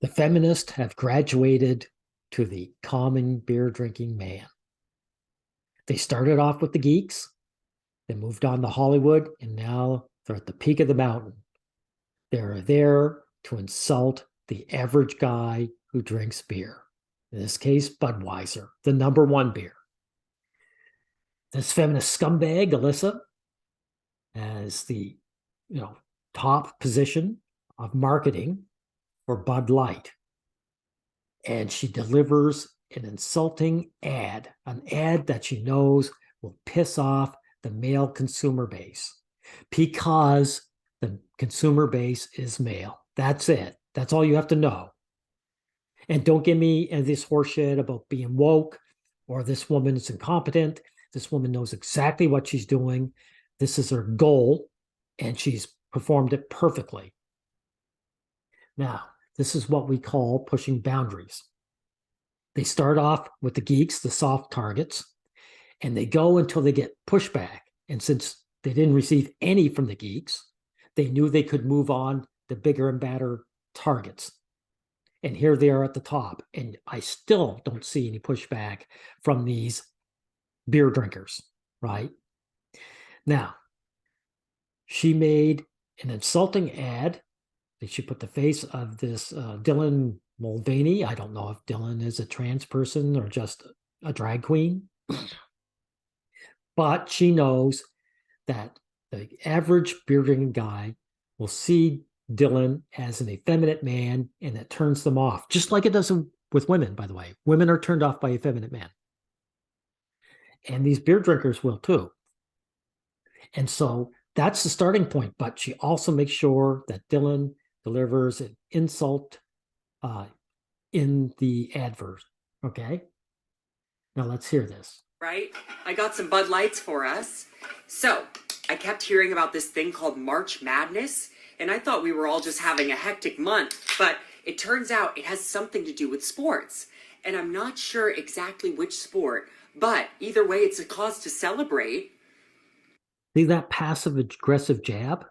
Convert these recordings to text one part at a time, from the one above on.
The feminists have graduated to the common beer drinking man. They started off with the geeks, they moved on to Hollywood, and now they're at the peak of the mountain. They're there to insult the average guy who drinks beer. In this case, Budweiser, the number one beer. This feminist scumbag, Alyssa, has the top position of marketing for Bud Light. And she delivers an insulting ad, an ad that she knows will piss off the male consumer base because the consumer base is male. That's it. That's all you have to know. And don't give me this horseshit about being woke or this woman is incompetent. This woman knows exactly what she's doing. This is her goal, and she's performed it perfectly. Now, this is what we call pushing boundaries. They start off with the geeks, the soft targets, and they go until they get pushback. And since they didn't receive any from the geeks, they knew they could move on to bigger and badder targets. And here they are at the top. And I still don't see any pushback from these beer drinkers, right? Now, she made an insulting ad. She put the face of this Dylan Mulvaney. I don't know if Dylan is a trans person or just a drag queen. But she knows that the average beer drinking guy will see Dylan as an effeminate man, and it turns them off, just like it does with women, by the way. Women are turned off by effeminate men. And these beer drinkers will too. And so that's the starting point. But she also makes sure that Dylan delivers an insult in the advert. Okay? Now let's hear this. Right? I got some Bud Lights for us. So, I kept hearing about this thing called March Madness, and I thought we were all just having a hectic month, but it turns out it has something to do with sports. And I'm not sure exactly which sport, but either way, it's a cause to celebrate. See that passive aggressive jab?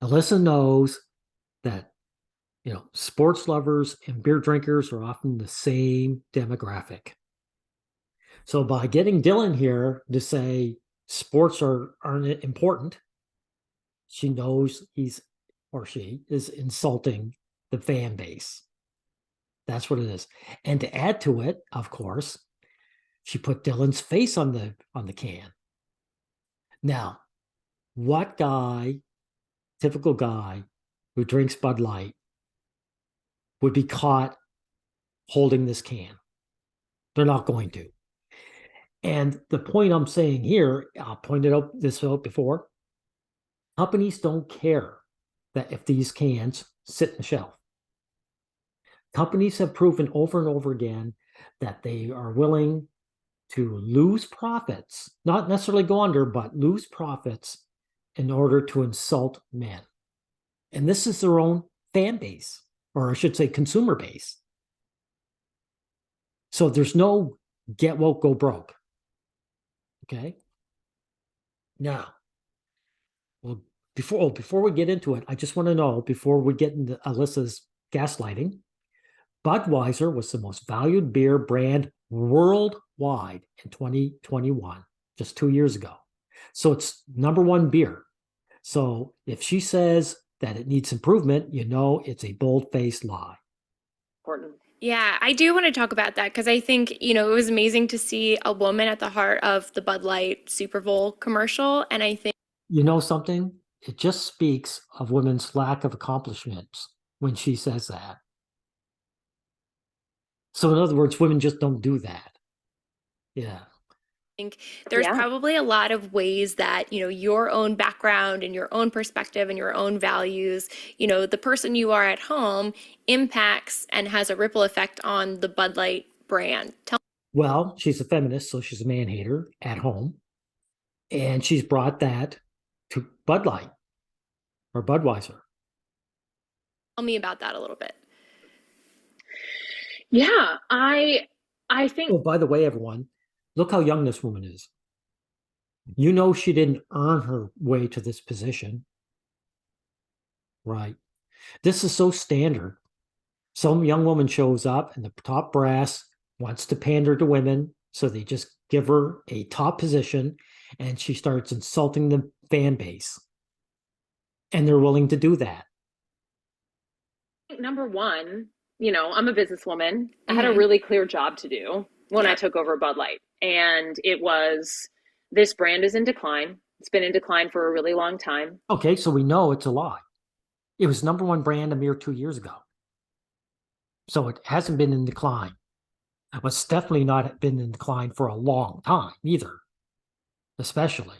Alyssa knows that sports lovers and beer drinkers are often the same demographic. So by getting Dylan here to say sports aren't important, she knows he's or she is insulting the fan base. That's what it is. And to add to it, of course, she put Dylan's face on the can. Now, what guy, typical guy who drinks Bud Light, would be caught holding this can? They're not going to. And the point I'm saying here, I pointed out this out before, companies don't care that if these cans sit in the shelf. Companies have proven over and over again that they are willing to lose profits, not necessarily go under, but lose profits in order to insult men. And this is their own fan base, or I should say consumer base. So there's no get woke, go broke. Okay. Now, well, before we get into it, I just want to know, before we get into Alyssa's gaslighting, Budweiser was the most valued beer brand worldwide in 2021, just 2 years ago. So it's number one beer. So if she says that it needs improvement, it's a bold-faced lie. Important. Yeah, I do want to talk about that because I think, it was amazing to see a woman at the heart of the Bud Light Super Bowl commercial. And I think, you know something? It just speaks of women's lack of accomplishments when she says that. So in other words, women just don't do that. Yeah. there's Yeah. probably a lot of ways that, your own background and your own perspective and your own values, the person you are at home impacts and has a ripple effect on the Bud Light brand. Well, she's a feminist, so she's a man hater at home. And she's brought that to Bud Light or Budweiser. Tell me about that a little bit. Yeah, I think Oh, by the way, everyone, look how young this woman is. She didn't earn her way to this position. Right. This is so standard Some young woman shows up and the top brass wants to pander to women. So they just give her a top position and she starts insulting the fan base. And they're willing to do that. Number one, I'm a businesswoman. I had a really clear job to do when I took over Bud Light. And it was, this brand is in decline. It's been in decline for a really long time. Okay, so we know it's a lie. It was number one brand a mere 2 years ago. So it hasn't been in decline. But it's definitely not been in decline for a long time either, especially.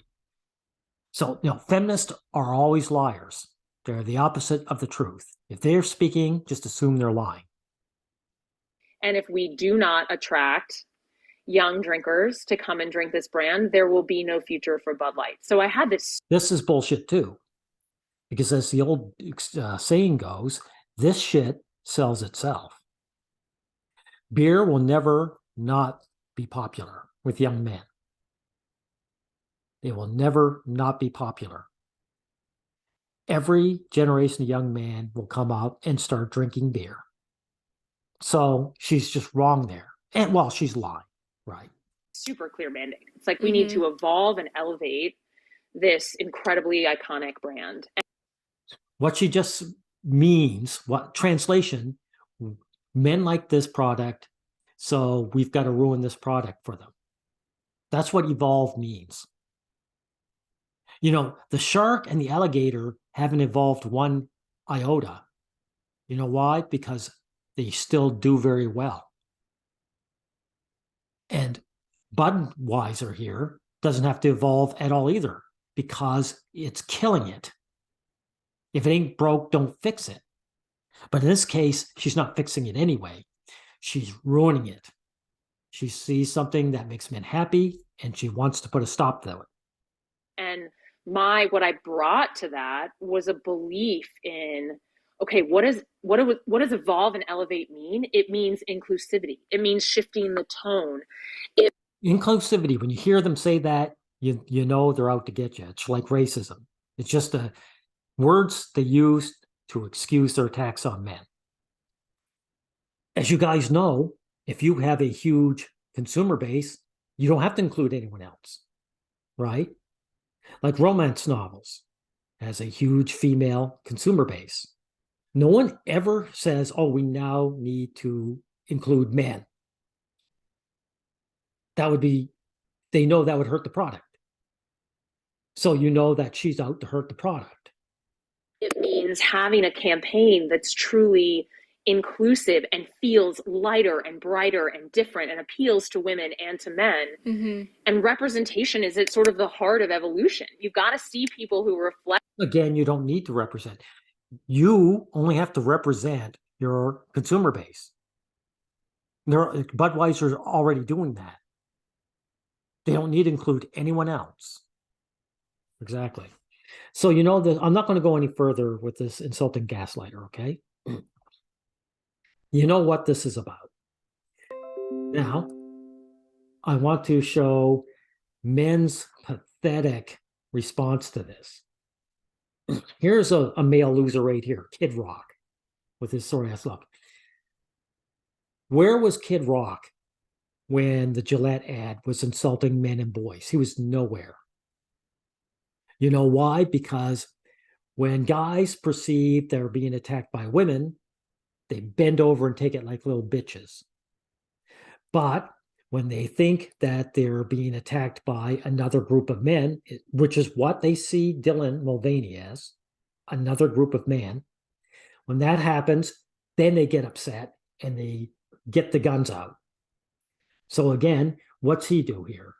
So, feminists are always liars. They're the opposite of the truth. If they're speaking, just assume they're lying. And if we do not attract young drinkers to come and drink this brand, there will be no future for Bud Light. So I had this. This is bullshit too. Because as the old saying goes, this shit sells itself. Beer will never not be popular with young men. It will never not be popular. Every generation of young man will come out and start drinking beer. So she's just wrong there. And well, she's lying, right? Super clear mandate. It's like we need to evolve and elevate this incredibly iconic brand. What she just means, what translation, men like this product, so we've got to ruin this product for them. That's what evolve means. The shark and the alligator haven't evolved one iota. You know why? Because they still do very well. And Budweiser here doesn't have to evolve at all either because it's killing it. If it ain't broke, don't fix it. But in this case, she's not fixing it anyway. She's ruining it. She sees something that makes men happy and she wants to put a stop to it. And what I brought to that was a belief in, okay, what does evolve and elevate mean? It means inclusivity. It means shifting the tone. Inclusivity, when you hear them say that, you know they're out to get you. It's like racism. It's just words they use to excuse their attacks on men. As you guys know, if you have a huge consumer base, you don't have to include anyone else, right? Like romance novels has a huge female consumer base. No one ever says, oh, we now need to include men. They know that would hurt the product. So you know that she's out to hurt the product. It means having a campaign that's truly inclusive and feels lighter and brighter and different and appeals to women and to men. And representation is at sort of the heart of evolution. You've got to see people who reflect. Again, you don't need to represent. You only have to represent your consumer base. Budweiser's already doing that. They don't need to include anyone else. Exactly. So I'm not going to go any further with this insulting gaslighter, okay? You know what this is about. Now, I want to show men's pathetic response to this. Here's a male loser right here, Kid Rock, with his sorry ass look. Where was Kid Rock when the Gillette ad was insulting men and boys? He was nowhere. You know why? Because when guys perceive they're being attacked by women, they bend over and take it like little bitches. But when they think that they're being attacked by another group of men, which is what they see Dylan Mulvaney as, another group of men, when that happens, then they get upset and they get the guns out. So again, what's he do here?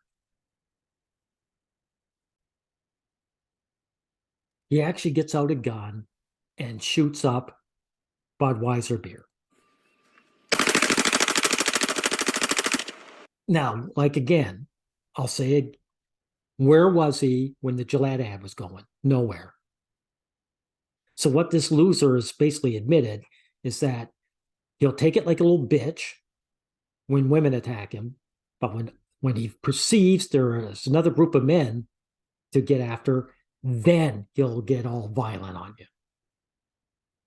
He actually gets out a gun and shoots up Budweiser beer. Now, again, I'll say it. Where was he when the Gillette ad was going? Nowhere. So what this loser has basically admitted is that he'll take it like a little bitch when women attack him, but when he perceives there is another group of men to get after, then he'll get all violent on you.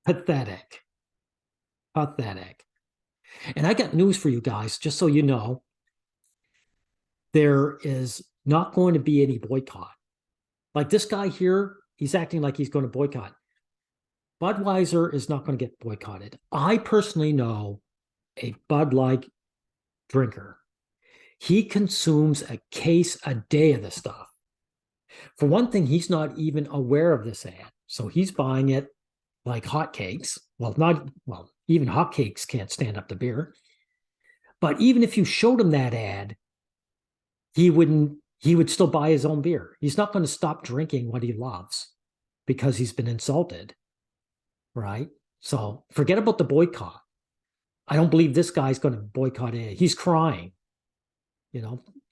Pathetic. Pathetic. And I got news for you guys, just so you know. There is not going to be any boycott. Like this guy here, he's acting like he's going to boycott. Budweiser is not going to get boycotted. I personally know a Bud Light drinker. He consumes a case a day of this stuff. For one thing, he's not even aware of this ad. So he's buying it like hotcakes. Even hotcakes can't stand up to beer. But even if you showed him that ad, he would still buy his own beer. He's not going to stop drinking what he loves because he's been insulted. Right? So forget about the boycott. I don't believe this guy's going to boycott it. He's crying.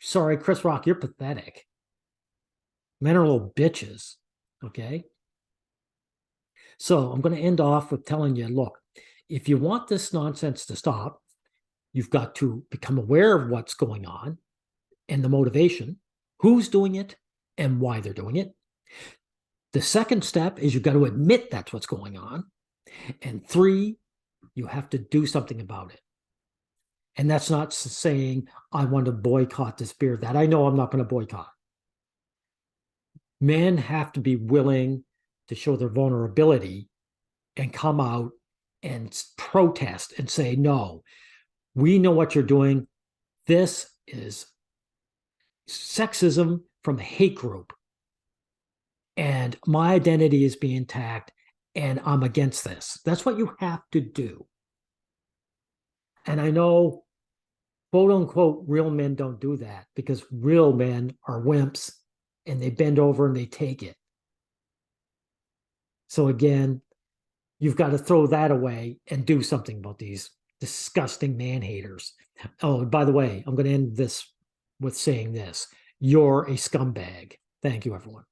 Sorry, Chris Rock, you're pathetic. Men are little bitches. Okay? So I'm going to end off with telling you, look, if you want this nonsense to stop, you've got to become aware of what's going on and the motivation, who's doing it and why they're doing it. The second step is you've got to admit that's what's going on. And 3, you have to do something about it. And that's not saying I want to boycott this beer. That I know I'm not going to boycott. Men have to be willing to show their vulnerability and come out and protest and say, no, we know what you're doing. This is sexism from a hate group. And my identity is being attacked, and I'm against this. That's what you have to do. And I know, quote unquote, real men don't do that because real men are wimps and they bend over and they take it. So again, you've got to throw that away and do something about these disgusting man haters. Oh, by the way, I'm going to end this with saying this. You're a scumbag. Thank you, everyone.